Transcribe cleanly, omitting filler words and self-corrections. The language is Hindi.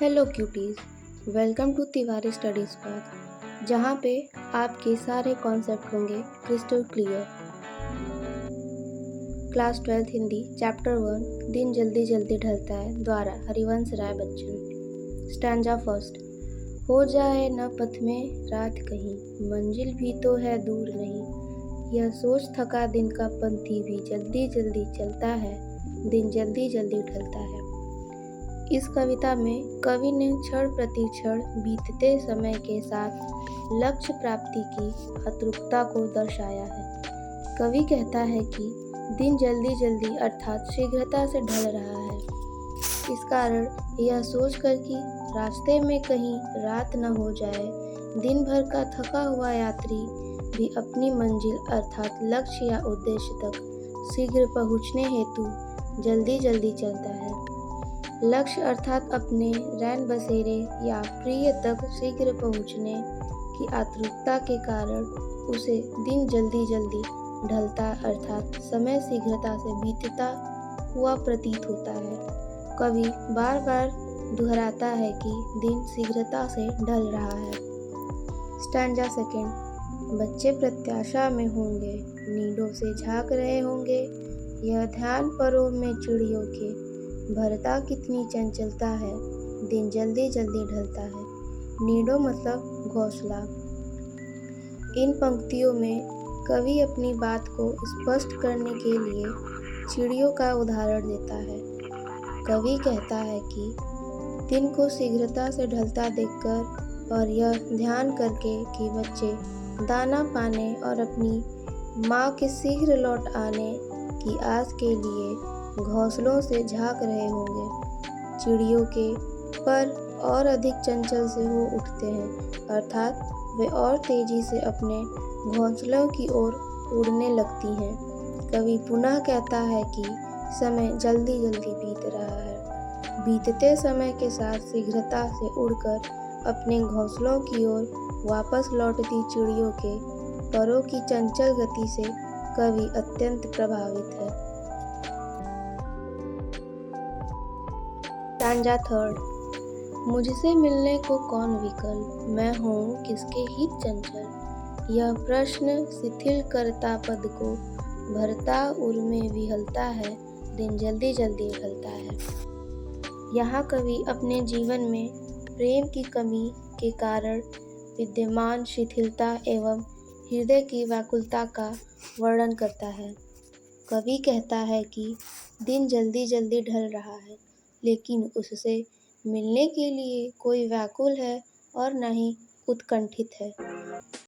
Hello cuties, welcome to Tiwari studies path, जहाँ पे आपके सारे कॉन्सेप्ट होंगे crystal clear. Class 12 Hindi chapter 1 दिन जल्दी जल्दी ढलता है द्वारा हरिवंश राय बच्चन। Stanza first. हो जाए न पथ में रात कहीं, मंजिल भी तो है दूर नहीं। यह सोच थका दिन का पंथी भी जल्दी जल्दी चलता है, दिन जल्दी जल्दी ढलता है। इस कविता में कवि ने क्षण प्रति क्षण बीतते समय के साथ लक्ष्य प्राप्ति की अतुरता को दर्शाया है। कवि कहता है कि दिन जल्दी जल्दी अर्थात शीघ्रता से ढल रहा है। इस कारण यह सोचकर कि रास्ते में कहीं रात न हो जाए, दिन भर का थका हुआ यात्री भी अपनी मंजिल अर्थात लक्ष्य या उद्देश्य तक शीघ्र पहुँचने हेतु जल्दी जल्दी चलता है। लक्ष्य अर्थात अपने रैन बसेरे या प्रिय तक शीघ्र पहुँचने की आतुरता के कारण उसे दिन जल्दी जल्दी ढलता अर्थात समय शीघ्रता से बीतता हुआ प्रतीत होता है। कवि बार बार दोहराता है कि दिन शीघ्रता से ढल रहा है। Stanza second. बच्चे प्रत्याशा में होंगे, नीडों से झाँक रहे होंगे, यह ध्यान परों में चिड़ियों के, भरता कितनी चंचलता है, दिन जल्दी जल्दी ढलता है। नीडो मतलब घोंसला। इन पंक्तियों में कवि अपनी बात को स्पष्ट करने के लिए चिड़ियों का उदाहरण देता है। कवि कहता है कि दिन को शीघ्रता से ढलता देखकर और यह ध्यान करके कि बच्चे दाना पाने और अपनी माँ के शीघ्र लौट आने की आस के लिए घोंसलों से झाँक रहे होंगे। चिड़ियों के पर और अधिक चंचल से हो उठते हैं अर्थात वे और तेजी से अपने घोंसलों की ओर उड़ने लगती हैं। कवि पुनः कहता है कि समय जल्दी जल्दी बीत रहा है। बीतते समय के साथ शीघ्रता से उड़कर अपने घोंसलों की ओर वापस लौटती चिड़ियों के परों की चंचल गति से कवि अत्यंत प्रभावित है। Stanza third. मुझसे मिलने को कौन विकल, मैं हूँ किसके हित चंचल। यह प्रश्न शिथिल करता पद को, भरता उर में विहलता है, दिन जल्दी जल्दी ढलता है। यहाँ कवि अपने जीवन में प्रेम की कमी के कारण विद्यमान शिथिलता एवं हृदय की व्याकुलता का वर्णन करता है। कवि कहता है कि दिन जल्दी जल्दी ढल रहा है, लेकिन उससे मिलने के लिए कोई व्याकुल है और न ही उत्कंठित है।